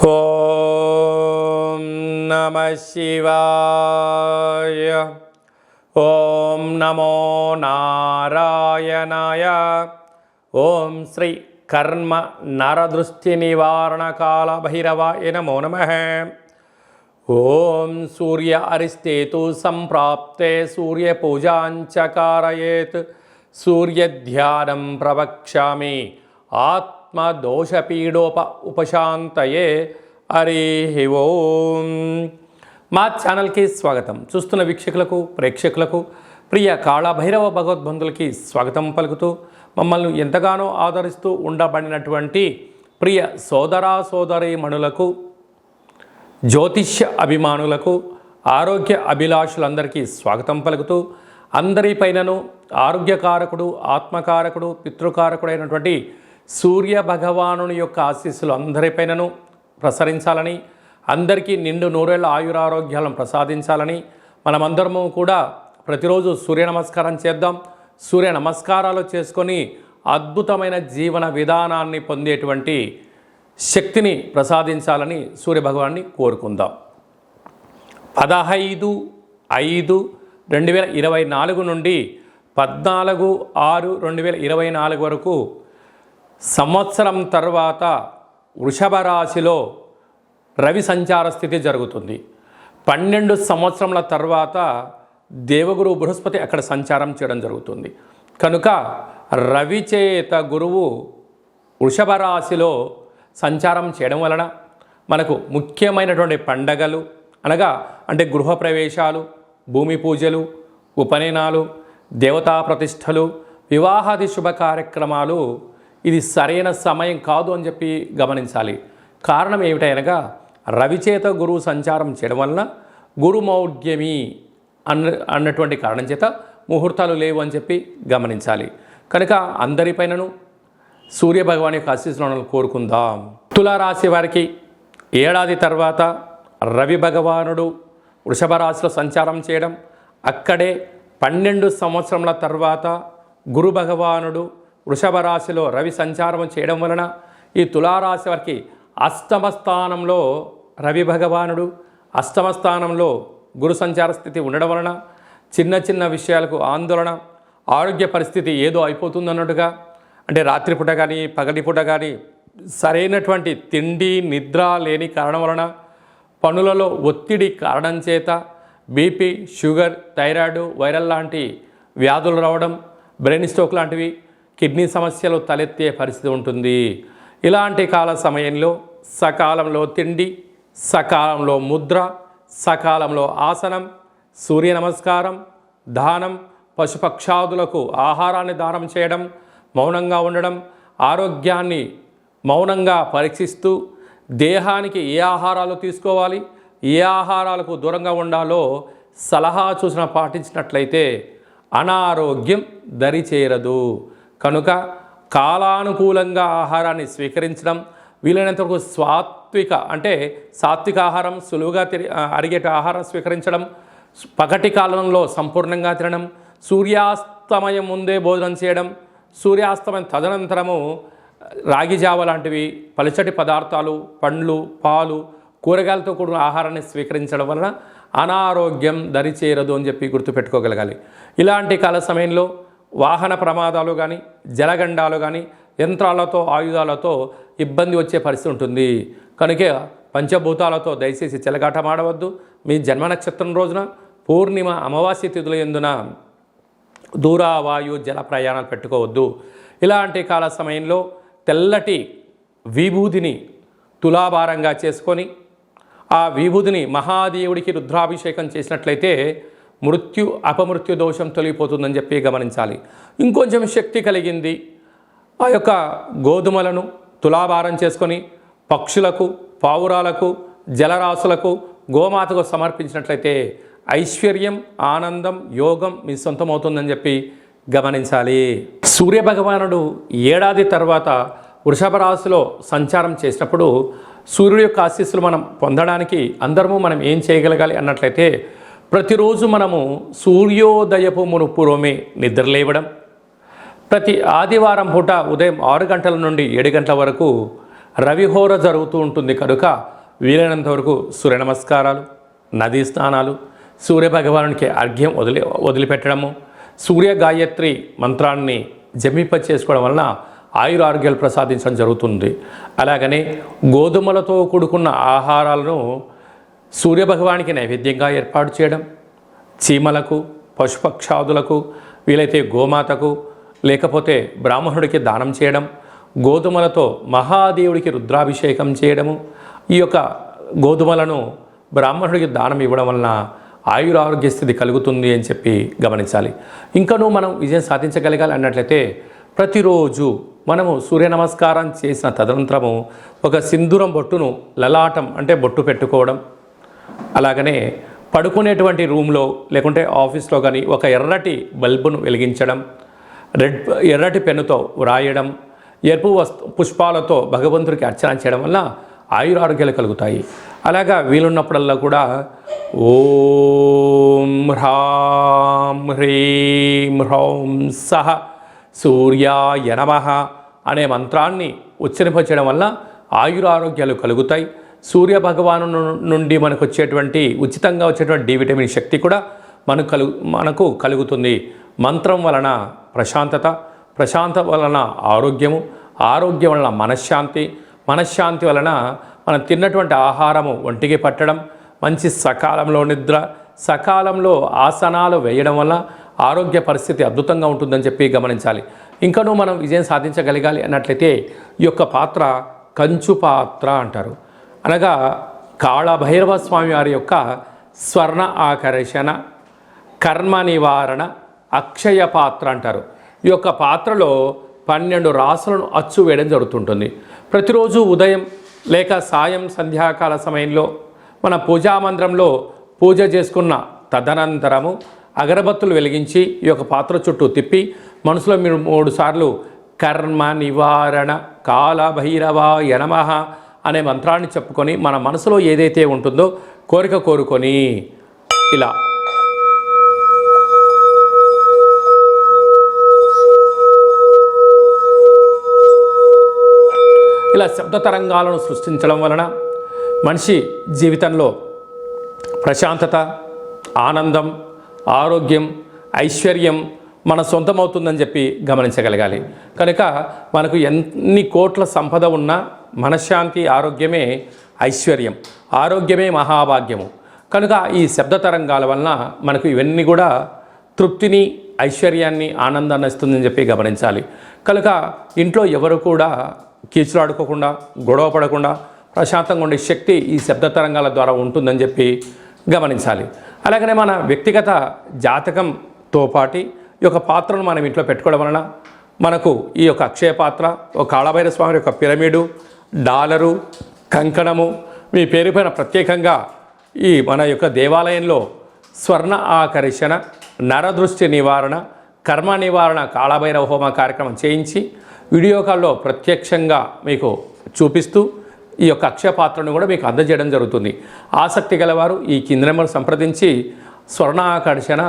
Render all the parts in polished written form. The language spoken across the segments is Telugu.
ఓం నమః శివాయ. ఓం నమో నారాయణాయ. ఓం శ్రీ కర్మ నరదృష్టి నివారణ కాల భైరవాయ నమో నమః. ఓం సూర్య అరిష్టేతు సంప్రాప్తే సూర్య పూజాంచ కారయేత్ సూర్యధ్యానం ప్రవక్ష్యామి ఆత్మదోషపీడోప ఉపశాంతయే. హరి ఓం. మా ఛానల్కి స్వాగతం. చూస్తున్న వీక్షకులకు ప్రేక్షకులకు ప్రియ కాళభైరవ భగవద్బంధులకి స్వాగతం పలుకుతూ మమ్మల్ని ఎంతగానో ఆదరిస్తూ ఉండబడినటువంటి ప్రియ సోదరా సోదరీమణులకు, జ్యోతిష్య అభిమానులకు, ఆరోగ్య అభిలాషులందరికీ స్వాగతం పలుకుతూ అందరిపైనను ఆరోగ్యకారకుడు, ఆత్మకారకుడు, పితృకారకుడైనటువంటి సూర్య భగవానుని యొక్క ఆశీస్సులు అందరిపైనను ప్రసరించాలని, అందరికీ నిండు నూరేళ్ల ఆయురారోగ్యాలను ప్రసాదించాలని మనమందరము కూడా ప్రతిరోజు సూర్య నమస్కారం చేద్దాం. సూర్య నమస్కారాలు చేసుకొని అద్భుతమైన జీవన విధానాన్ని పొందేటువంటి శక్తిని ప్రసాదించాలని సూర్యభగవాన్ని కోరుకుందాం. 15/5/2024 నుండి 14/6/2024 వరకు సంవత్సరం తర్వాత వృషభ రాశిలో రవి సంచార స్థితి జరుగుతుంది. 12 సంవత్సరముల తర్వాత దేవగురు బృహస్పతి అక్కడ సంచారం చేయడం జరుగుతుంది. కనుక రవి చేత గురువు వృషభ రాశిలో సంచారం చేయడం వలన మనకు ముఖ్యమైనటువంటి పండగలు అనగా అంటే గృహప్రవేశాలు, భూమి పూజలు, ఉపనయనాలు, దేవతా ప్రతిష్టలు, వివాహాది శుభ కార్యక్రమాలు ఇది సరైన సమయం కాదు అని చెప్పి గమనించాలి. కారణం ఏమిటనగా రవిచేత గురువు సంచారం చేయడం వలన గురుమౌఢ్యమి అన్నటువంటి కారణం చేత ముహూర్తాలు లేవు అని చెప్పి గమనించాలి. కనుక అందరిపైనను సూర్యభగవాన్ యొక్క ఆశీస్సులను కోరుకుందాం. తులారాశి వారికి ఏడాది తర్వాత రవి భగవానుడు వృషభ రాశిలో సంచారం చేయడం, అక్కడే 12 సంవత్సరముల తర్వాత గురు భగవానుడు వృషభ రాశిలో రవి సంచారం చేయడం వలన ఈ తులారాశి వారికి అష్టమ స్థానంలో రవి భగవానుడు, అష్టమ స్థానంలో గురు సంచార స్థితి ఉండడం వలన చిన్న చిన్న విషయాలకు ఆందోళన, ఆరోగ్య పరిస్థితి ఏదో అయిపోతుందన్నట్టుగా, అంటే రాత్రిపూట కానీ పగటిపూట కానీ సరైనటువంటి తిండి నిద్ర లేని కారణం వలన, పనులలో ఒత్తిడి కారణం చేత బీపీ, షుగర్, థైరాయిడ్, వైరల్ లాంటి వ్యాధులు రావడం, బ్రెయిన్ స్ట్రోక్ లాంటివి, కిడ్నీ సమస్యలు తలెత్తే పరిస్థితి ఉంటుంది. ఇలాంటి కాల సమయంలో సకాలంలో తిండి, సకాలంలో ముద్ర, సకాలంలో ఆసనం, సూర్య నమస్కారం, దానం, పశుపక్షాదులకు ఆహారాన్ని దానం చేయడం, మౌనంగా ఉండడం, ఆరోగ్యాన్ని మౌనంగా పరీక్షిస్తూ దేహానికి ఏ ఆహారాలు తీసుకోవాలి, ఏ ఆహారాలకు దూరంగా ఉండాలో సలహా సూచన పాటించినట్లయితే అనారోగ్యం దరి చేరదు. కనుక కాలానుకూలంగా ఆహారాన్ని స్వీకరించడం, వీలైనంతవరకు సాత్విక ఆహారం, సులువుగా అరిగేట ఆహారం స్వీకరించడం, పగటి కాలంలో సంపూర్ణంగా తినడం, సూర్యాస్తమయం ముందే భోజనం చేయడం, సూర్యాస్తమయం తదనంతరము రాగి జావ లాంటివి పలుచటి పదార్థాలు, పండ్లు, పాలు, కూరగాయలతో కూడిన ఆహారాన్ని స్వీకరించడం వలన అనారోగ్యం దరి చేరదు అని చెప్పి గుర్తుపెట్టుకోగలగాలి. ఇలాంటి కాల సమయంలో వాహన ప్రమాదాలు కానీ, జలగండాలు కానీ, యంత్రాలతో ఆయుధాలతో ఇబ్బంది వచ్చే పరిస్థితి ఉంటుంది. కనుక పంచభూతాలతో దయచేసి చెలగాటమాడవద్దు. మీ జన్మ నక్షత్రం రోజున పూర్ణిమ అమావాస్య తిథుల యందున దూరావాయు జల ప్రయాణాలు పెట్టుకోవద్దు. ఇలాంటి కాల సమయంలో తెల్లటి విభూదిని తులాభారంగా చేసుకొని ఆ విభూదిని మహాదేవుడికి రుద్రాభిషేకం చేసినట్లయితే మృత్యు అపమృత్యు దోషం తొలగిపోతుందని చెప్పి గమనించాలి. ఇంకొంచెం శక్తి కలిగింది ఆ యొక్క గోధుమలను తులాభారం చేసుకొని పక్షులకు, పావురాలకు, జలరాశులకు, గోమాతకు సమర్పించినట్లయితే ఐశ్వర్యం, ఆనందం, యోగం మీ సొంతమవుతుందని చెప్పి గమనించాలి. సూర్యభగవానుడు ఏడాది తర్వాత వృషభ రాశిలో సంచారం చేసినప్పుడు సూర్యుడి యొక్క ఆశీస్సులు మనం పొందడానికి మనం ఏం చేయగలగాలి అన్నట్లయితే ప్రతిరోజు మనము సూర్యోదయపు మునుపురోమే నిద్రలేవడం, ప్రతి ఆదివారం పూట ఉదయం 6 గంటల నుండి 7 గంటల వరకు రవిహోర జరుగుతూ ఉంటుంది. కనుక వీలైనంత వరకు సూర్య నమస్కారాలు, నదీ స్నానాలు, సూర్యభగవానునికి అర్ఘ్యం వదిలిపెట్టడము, సూర్య గాయత్రి మంత్రాన్ని జపింప చేసుకోవడం వలన ఆయురారోగ్యాలు ప్రసాదించడం జరుగుతుంది. అలాగనే గోధుమలతో కూడుకున్న ఆహారాలను సూర్యభగవానికి నైవేద్యంగా ఏర్పాటు చేయడం, చీమలకు, పశుపక్షాదులకు, వీలైతే గోమాతకు, లేకపోతే బ్రాహ్మణుడికి దానం చేయడం, గోధుమలతో మహాదేవుడికి రుద్రాభిషేకం చేయడము, ఈ యొక్క గోధుమలను బ్రాహ్మణుడికి దానం ఇవ్వడం వలన ఆయురారోగ్య స్థితి కలుగుతుంది అని చెప్పి గమనించాలి. ఇంకనూ మనం విజయం సాధించగలగాలి అన్నట్లయితే ప్రతిరోజు మనము సూర్య నమస్కారం చేసిన తదనంతరము ఒక సింధూరం బొట్టును లలాటం అంటే బొట్టు పెట్టుకోవడం, అలాగనే పడుకునేటువంటి రూమ్లో లేకుంటే ఆఫీస్లో కానీ ఒక ఎర్రటి బల్బును వెలిగించడం, ఎర్రటి పెన్నుతో వ్రాయడం, ఎరుపు పుష్పాలతో భగవంతుడికి అర్చన చేయడం వల్ల ఆయురారోగ్యాలు కలుగుతాయి. అలాగా వీలున్నప్పుడల్లా కూడా ఓం హ్రాం హ్రీం హ్రౌం సహ సూర్యాయ నమః అనే మంత్రాన్ని ఉచ్చరింపచేయడం వల్ల ఆయురారోగ్యాలు కలుగుతాయి. సూర్య భగవాను నుండి మనకు వచ్చేటువంటి ఉచితంగా వచ్చేటువంటి డి విటమిన్ శక్తి కూడా మనకు కలుగుతుంది. మంత్రం వలన ప్రశాంతత, ప్రశాంతత వలన ఆరోగ్యము, ఆరోగ్యం వలన మనశ్శాంతి, మనశ్శాంతి వలన మనం తిన్నటువంటి ఆహారము ఒంటికి పట్టడం, మంచి సకాలంలో నిద్ర, సకాలంలో ఆసనాలు వేయడం వల్ల ఆరోగ్య పరిస్థితి అద్భుతంగా ఉంటుందని చెప్పి గమనించాలి. ఇంకనూ మనం విజయం సాధించగలగాలి అన్నట్లయితే ఈ యొక్క పాత్ర కంచు పాత్ర అంటారు. అనగా కాళభైరవ స్వామి వారి యొక్క స్వర్ణ ఆకర్షణ, కర్మ నివారణ, అక్షయ పాత్ర అంటారు. ఈ యొక్క పాత్రలో 12 రాసులను అచ్చు వేయడం జరుగుతుంటుంది. ప్రతిరోజు ఉదయం లేక సాయం సంధ్యాకాల సమయంలో మన పూజామందిరంలో పూజ చేసుకున్న తదనంతరము అగరబత్తులు వెలిగించి ఈ యొక్క పాత్ర చుట్టూ తిప్పి మనసులో మీరు 3 సార్లు కర్మ నివారణ కాళభైరవాయ నమః అనే మంత్రాన్ని చెప్పుకొని మన మనసులో ఏదైతే ఉంటుందో కోరిక కోరుకొని ఇలా శబ్ద తరంగాలను సృష్టించడం వలన మనిషి జీవితంలో ప్రశాంతత, ఆనందం, ఆరోగ్యం, ఐశ్వర్యం మన సొంతమవుతుందని చెప్పి గమనించగలగాలి. కనుక మనకు ఎన్ని కోట్ల సంపద ఉన్నా మనశ్శాంతి, ఆరోగ్యమే ఐశ్వర్యం, ఆరోగ్యమే మహాభాగ్యము. కనుక ఈ శబ్ద తరంగాల వలన మనకు ఇవన్నీ కూడా తృప్తిని, ఐశ్వర్యాన్ని, ఆనందాన్ని ఇస్తుందని చెప్పి గమనించాలి. కనుక ఇంట్లో ఎవరు కూడా కీచులాడుకోకుండా, గొడవ పడకుండా ప్రశాంతంగా ఉండే శక్తి ఈ శబ్ద తరంగాల ద్వారా ఉంటుందని చెప్పి గమనించాలి. అలాగనే మన వ్యక్తిగత జాతకంతో పాటి ఈ యొక్క పాత్రను మనం ఇంట్లో పెట్టుకోవడం వలన మనకు ఈ యొక్క అక్షయ పాత్ర, ఒక కాళభైరవ స్వామి యొక్క పిరమిడు, డాలరు, కంకణము మీ పేరు పైన ప్రత్యేకంగా ఈ మన యొక్క దేవాలయంలో స్వర్ణ ఆకర్షణ, నరదృష్టి నివారణ, కర్మ నివారణ కాళభైరవ హోమ కార్యక్రమం చేయించి వీడియో కాల్లో ప్రత్యక్షంగా మీకు చూపిస్తూ ఈ యొక్క అక్షయ పాత్రను కూడా మీకు అందజేయడం జరుగుతుంది. ఆసక్తి గలవారు ఈ కింది నెంబర్ సంప్రదించి స్వర్ణాకర్షణ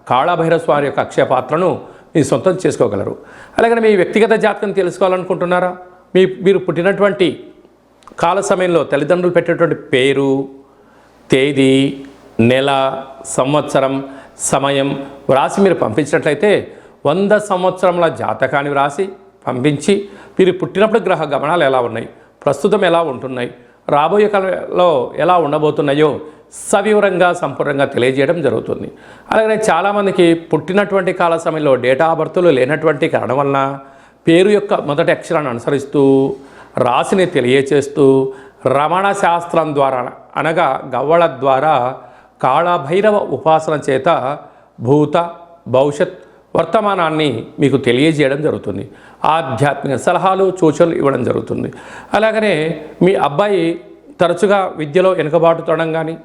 కాళభైరవ స్వామి యొక్క అక్షయ పాత్రను మీ సొంతం చేసుకోగలరు. అలాగే మీ వ్యక్తిగత జాతకం తెలుసుకోవాలనుకుంటున్నారా? మీరు పుట్టినటువంటి కాల సమయంలో తల్లిదండ్రులు పెట్టేటువంటి పేరు, తేదీ, నెల, సంవత్సరం, సమయం వ్రాసి మీరు పంపించినట్లయితే 100 సంవత్సరముల జాతకాన్ని వ్రాసి పంపించి మీరు పుట్టినప్పుడు గ్రహ గమనాలు ఎలా ఉన్నాయి, ప్రస్తుతం ఎలా ఉంటున్నాయి, రాబోయే కాలంలో ఎలా ఉండబోతున్నాయో సవివరంగా సంపూర్ణంగా తెలియజేయడం జరుగుతుంది. అలాగే చాలామందికి పుట్టినటువంటి కాల సమయంలో డేటా ఆఫ్ బర్త్లు లేనటువంటి కారణం వలన పేరు యొక్క మొదటి అక్షరాన్ని అనుసరిస్తూ రాశిని తెలియచేస్తూ రమణ శాస్త్రం ద్వారా అనగా గవ్వళ ద్వారా కాళభైరవ ఉపాసన చేత భూత, భవిష్యత్, వర్తమానాన్ని మీకు తెలియజేయడం జరుగుతుంది. ఆధ్యాత్మిక సలహాలు, సూచనలు ఇవ్వడం జరుగుతుంది. అలాగనే మీ అబ్బాయి తరచుగా విద్యలో వెనుకబాటుతోవడం కానీ,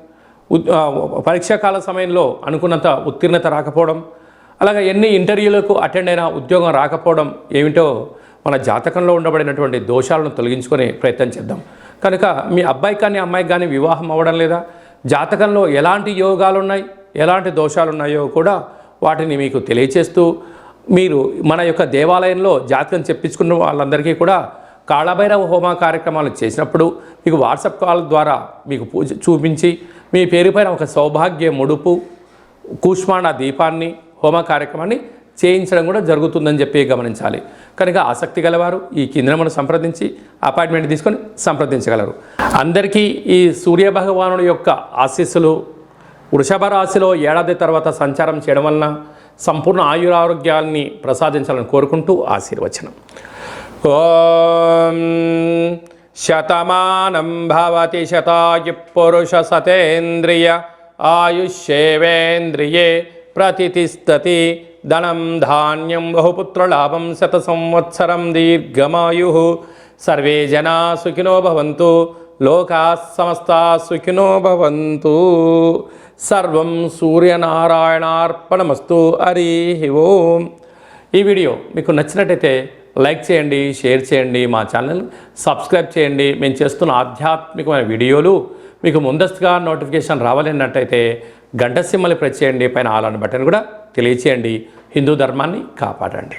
పరీక్షాకాల సమయంలో అనుకున్నంత ఉత్తీర్ణత రాకపోవడం, అలాగే ఎన్ని ఇంటర్వ్యూలకు అటెండ్ అయినా ఉద్యోగం రాకపోవడం ఏమిటో మన జాతకంలో ఉండబడినటువంటి దోషాలను తొలగించుకునే ప్రయత్నం చేద్దాం. కనుక మీ అబ్బాయి కానీ అమ్మాయికి కానీ వివాహం అవ్వడం లేదా, జాతకంలో ఎలాంటి యోగాలు ఉన్నాయి, ఎలాంటి దోషాలు ఉన్నాయో కూడా వాటిని మీకు తెలియచేస్తూ మీరు మన యొక్క దేవాలయంలో జాతకం చెప్పించుకున్న వాళ్ళందరికీ కూడా కాళభైరవ హోమ కార్యక్రమాలు చేసినప్పుడు మీకు వాట్సాప్ కాల్ ద్వారా మీకు పూజ చూపించి మీ పేరుపైన ఒక సౌభాగ్య ముడుపు కూష్మాండ దీపాన్ని హోమ కార్యక్రమాన్ని చేయించడం కూడా జరుగుతుందని చెప్పి గమనించాలి. కనుక ఆసక్తి గలవారు ఈ కింద మనం సంప్రదించి అపాయింట్మెంట్ తీసుకొని సంప్రదించగలరు. అందరికీ ఈ సూర్యభగవానుడి యొక్క ఆశీస్సులు వృషభ రాశిలో ఏడాది తర్వాత సంచారం చేయడం వలన సంపూర్ణ ఆయురారోగ్యాన్ని ప్రసాదించాలని కోరుకుంటూ ఆశీర్వచనం. ఓం శతమానం భవతి శతాయు పురుష సతేంద్రియ ఆయుష్యేవేంద్రియే ప్రతిష్టతి ధనం ధాన్యం బహుపుత్రలాభం శత సంవత్సరం దీర్ఘమాయు. సర్వే జనా సుఖినో భవంతు, లోకా సమస్తా సుఖినో భవంతు. సర్వం సూర్యనారాయణార్పణమస్తు. హరి ఓం. ఈ వీడియో మీకు నచ్చినట్టయితే లైక్ చేయండి, షేర్ చేయండి, మా ఛానల్ సబ్స్క్రైబ్ చేయండి. మేము చేస్తున్న ఆధ్యాత్మికమైన వీడియోలు మీకు ముందస్తుగా నోటిఫికేషన్ రావాలన్నట్టయితే గంట సింబల్ ప్రెస్ చేయండి. పైన ఆల్ అనే బటన్ కూడా తెలియచేయండి. హిందూ ధర్మాన్ని కాపాడండి.